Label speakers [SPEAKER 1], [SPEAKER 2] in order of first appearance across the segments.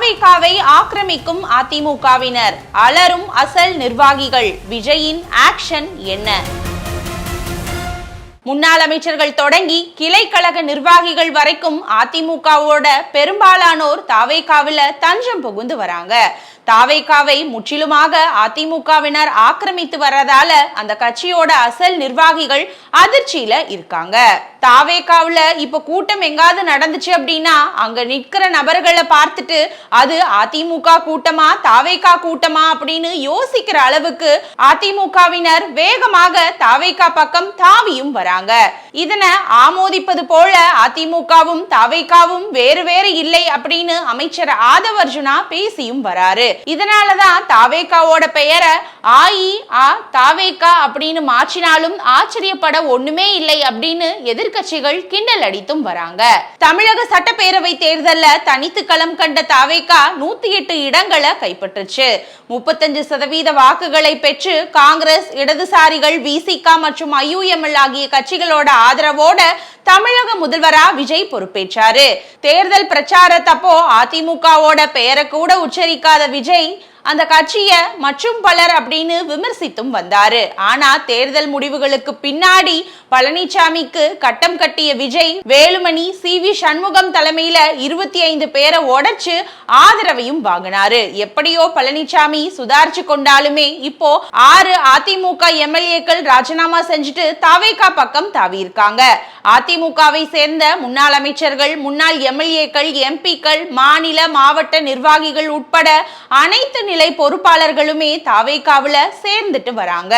[SPEAKER 1] தாவேகாவை ஆக்கிரமிக்கும் அதிமுகவினர், அலரும் அசல் நிர்வாகிகள். விஜயின் ஆக்ஷன் என்ன? முன்னாள் அமைச்சர்கள் தொடங்கி கிளை கழக நிர்வாகிகள் வரைக்கும் அதிமுகவோட பெரும்பாலானோர் தாவேகாவில தஞ்சம் புகுந்து வராங்க. தாவேகாவை முற்றிலுமாக அதிமுகவினர் ஆக்கிரமித்து வரதால அந்த கட்சியோட அசல் நிர்வாகிகள் அதிர்ச்சியில இருக்காங்க. தாவேகாவுல இப்ப கூட்டம் எங்காவது நடந்துச்சு அப்படின்னா அங்க நிற்கிற நபர்களை பார்த்துட்டு அது அதிமுக கூட்டமா தாவேகா கூட்டமா அப்படின்னு யோசிக்கிற அளவுக்கு அதிமுகவினர் வேகமாக தாவேகா பக்கம் தாவியும் வராங்க. இதனை ஆமோதிப்பது போல அதிமுகவும் தாவேகாவும் வேறு வேறு இல்லை அப்படின்னு அமைச்சர் ஆதவ் அர்ஜுனா பேசியும் வராரு. இதனாலதான் தாவேகாவோட பெயரை தாவேகா அப்படின்னு மாற்றினாலும் ஆச்சரியப்பட ஒண்ணுமே இல்லை அப்படின்னு எதிர்க்கட்சிகள் கிண்டல் அடித்தும் வராங்க. தமிழக சட்டப்பேரவை தேர்தல்ல தனித்து களம் கண்ட தாவேகா 108 இடங்களை கைப்பற்றுச்சு. 35% வாக்குகளை பெற்று காங்கிரஸ், இடதுசாரிகள், விசிக மற்றும் IUML ஆகிய கட்சிகளோட ஆதரவோட தமிழக முதல்வரா விஜய் பொறுப்பேற்றாரு. தேர்தல் பிரச்சாரத்தப்போ அதிமுகவோட பெயரை கூட உச்சரிக்காத விஜய் அந்த கட்சிய மற்றும் பலர் அப்படின்னு விமர்சித்தும் வந்தாரு. ஆனா தேர்தல் முடிவுகளுக்கு பின்னாடி பழனிசாமிக்கு கட்டம் கட்டிய விஜய் வேலுமணி, CV சண்முகம் தலைமையில 25 பேரை உடைச்சு ஆதரவையும் வாங்கினாரு. எப்படியோ பழனிசாமி சுதாரிச்சு கொண்டாலுமே இப்போ 6 அதிமுக MLAக்கள் ராஜினாமா செஞ்சுட்டு தாவேகா பக்கம் தாவி இருக்காங்க. அதிமுகவை சேர்ந்த முன்னாள் அமைச்சர்கள், முன்னாள் MLAக்கள், MPக்கள், மாநில மாவட்ட நிர்வாகிகள் உட்பட அனைத்து நிலை பொறுப்பாளர்களுமே தாவேகாவுல சேர்ந்துட்டு வராங்க.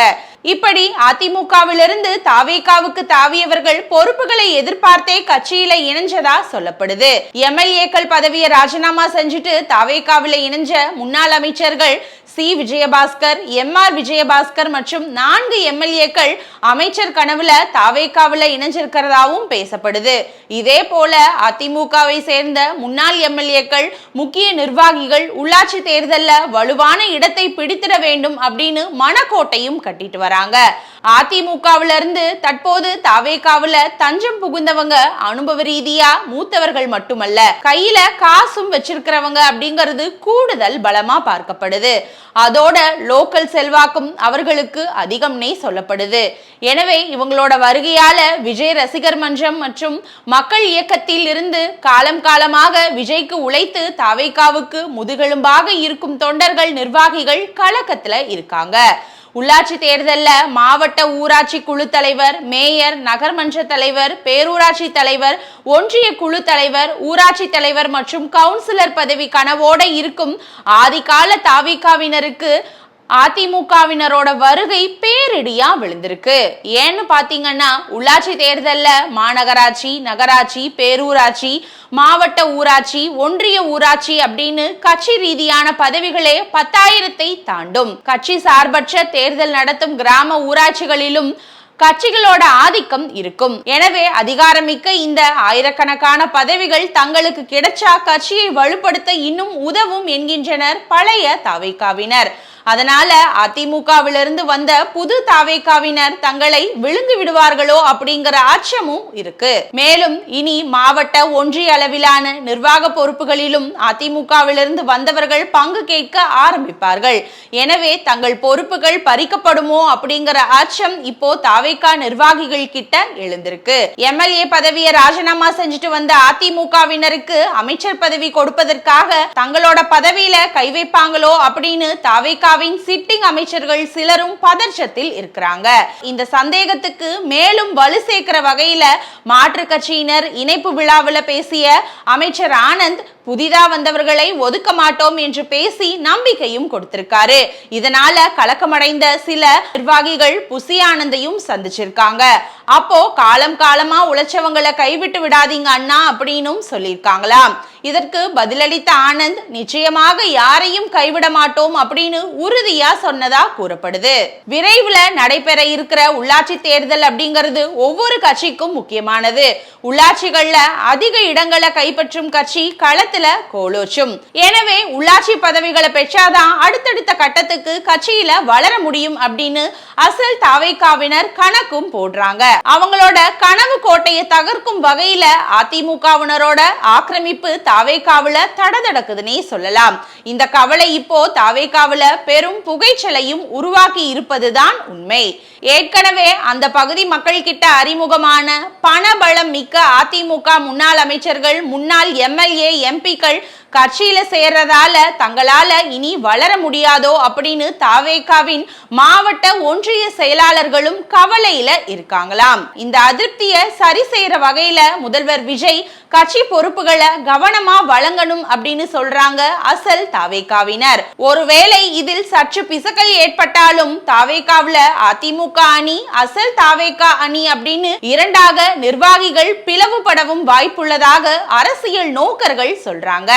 [SPEAKER 1] இப்படி அதிமுகவிலிருந்து தாவேகாவுக்கு தாவியவர்கள் பொறுப்புகளை எதிர்பார்த்தே கட்சியில இணைஞ்சதா சொல்லப்படுது. MLAக்கள் பதவியை ராஜினாமா செஞ்சுட்டு தாவேகாவில இணைஞ்ச முன்னாள் அமைச்சர்கள் C. விஜயபாஸ்கர், MR. விஜயபாஸ்கர் மற்றும் 4 MLAக்கள் அமைச்சர் கனவுல தாவேகாவுல இணைஞ்சிருக்கிறதாவும் பேசப்படுது. இதே போல அதிமுகவை சேர்ந்த முன்னாள் MLAக்கள், முக்கிய நிர்வாகிகள் உள்ளாட்சி தேர்தல்ல வலுவான இடத்தை பிடித்திட வேண்டும் அப்படின்னு மனக்கோட்டையும் கட்டிட்டு வராங்க. அதிமுகவில இருந்து தற்போது தாவேகாவுல தஞ்சம் புகுந்தவங்க அனுபவ ரீதியா மூத்தவர்கள் மட்டுமல்ல, கையில காசும் வச்சிருக்கிறவங்க அப்படிங்கிறது கூடுதல் பலமா பார்க்கப்படுது. அதோட லோக்கல் செல்வாக்கும் அவர்களுக்கு அதிகம்னே சொல்லப்படுது. எனவே இவங்களோட வருகையால விஜய் ரசிகர் மன்றம் மற்றும் மக்கள் இயக்கத்தில் இருந்து காலம் காலமாக விஜய்க்கு உழைத்து தாவேகாவுக்கு முதுகெலும்பாக இருக்கும் தொண்டர்கள், நிர்வாகிகள் கலக்கத்துல இருக்காங்க. உள்ளாட்சி தேர்தல்ல மாவட்ட ஊராட்சி குழு தலைவர், மேயர், நகர்மன்ற தலைவர், பேரூராட்சி தலைவர், ஒன்றிய குழு தலைவர், ஊராட்சி தலைவர் மற்றும் கவுன்சிலர் பதவி கனவோட இருக்கும் ஆதிகால தாவேகாவினருக்கு அதிமுகவினரோட வருகை பேரிடியா விழுந்திருக்கு. ஏன்னு பாத்தீங்கன்னா உள்ளாட்சி தேர்தல்ல மாநகராட்சி, நகராட்சி, பேரூராட்சி, மாவட்ட ஊராட்சி, ஒன்றிய ஊராட்சி அப்படின்னு கட்சி ரீதியான பதவிகளே 10,000-ஐ தாண்டும். கட்சி சார்பற்ற தேர்தல் நடத்தும் கிராம ஊராட்சிகளிலும் கட்சிகளோட ஆதிக்கம் இருக்கும். எனவே அதிகாரமிக்க இந்த ஆயிரக்கணக்கான பதவிகள் தங்களுக்கு கிடைச்சா கட்சியை வலுப்படுத்த இன்னும் உதவும் என்கின்றனர் பழைய தாவேகாவினர். அதனால அதிமுகவிலிருந்து வந்த புது தாவேகாவினர் தங்களை விழுந்து விடுவார்களோ அப்படிங்கிற அச்சமும் இருக்கு. மேலும் இனி மாவட்ட, ஒன்றிய அளவிலான நிர்வாக பொறுப்புகளிலும் அதிமுகவிலிருந்து வந்தவர்கள் பங்கு கேட்க ஆரம்பிப்பார்கள். எனவே தங்கள் பொறுப்புகள் பறிக்கப்படுமோ அப்படிங்கிற அச்சம் இப்போ தாவேகா நிர்வாகிகள் கிட்ட எழுந்திருக்கு. MLA பதவியை ராஜினாமா செஞ்சுட்டு வந்த அதிமுகவினருக்கு அமைச்சர் பதவி கொடுப்பதற்காக தங்களோட பதவியில கை வைப்பாங்களோ அப்படின்னு தாவேகா சிட்டிங் அமைச்சர்கள் சிலரும் பதற்றத்தில் இருக்கிறாங்க. இந்த சந்தேகத்துக்கு மேலும் வலு சேர்க்கிற வகையில மாற்று கட்சியினர் இணைப்பு விழாவில் பேசிய அமைச்சர் ஆனந்த் புதிதா வந்தவர்களை ஒதுக்க மாட்டோம் என்று பேசி நம்பிக்கையும் கொடுத்திருக்காரு. இதனால கலக்கமடைந்த சில நிர்வாகிகள் புசி ஆனந்தையும் சந்திச்சிருக்காங்க. அப்போ காலம் காலமா உழைச்சவங்களை கைவிட்டு விடாதீங்க அண்ணா அப்படின்னும் சொல்லியிருக்காங்களாம். இதற்கு பதிலளித்த ஆனந்த் நிச்சயமாக யாரையும் கைவிட மாட்டோம் அப்படின்னு உறுதியா சொன்னதா கூறப்படுது. விரைவில் நடைபெற இருக்கிற உள்ளாட்சி தேர்தல் அப்படிங்கிறது ஒவ்வொரு கட்சிக்கும் முக்கியமானது. உள்ளாட்சிகள்ல அதிக இடங்களை கைப்பற்றும் கட்சி களத்துல கோலோச்சும். எனவே உள்ளாட்சி பதவிகளை பெற்றாதான் அடுத்தடுத்த கட்டத்துக்கு கட்சியில வளர முடியும் அப்படின்னு அசல் தாவேகாவினர் கணக்கும் போடுறாங்க. அவங்களோட கனவு கோட்டையை தகர்க்கும் வகையில அதிமுகவினரோட ஆக்கிரமிப்பு தாவேகாவுல தடதடக்குதுன்னே சொல்லலாம். இந்த கவலை இப்போ தாவேகாவுல பெரும் புகைச்சலையும் உருவாக்கி இருப்பதுதான் உண்மை. ஏற்கனவே அந்த பகுதி மக்கள் கிட்ட அறிமுகமான பணபலம் மிக்க அதிமுக முன்னாள் அமைச்சர்கள், முன்னாள் எம்எல்ஏ, எம்பிக்கள் கட்சியில சேர்றதால தங்களால இனி வளர முடியாதோ அப்படின்னு தாவேகாவின் மாவட்ட ஒன்றிய செயலாளர்களும் கவலையில இருக்காங்களாம். இந்த அதிருப்தியை சரி செய்யற வகையில முதல்வர் விஜய் கட்சி பொறுப்புகளை கவனமா வழங்கணும் அப்படின்னு சொல்றாங்க அசல் தாவேகாவினர். ஒருவேளை இதில் சற்று பிசகல் ஏற்பட்டாலும் தாவேகாவுல அதிமுக அணி, அசல் தாவேகா அணி அப்படின்னு இரண்டாக நிர்வாகிகள் பிளவுபடவும் வாய்ப்புள்ளதாக அரசியல் நோக்கர்கள் சொல்றாங்க.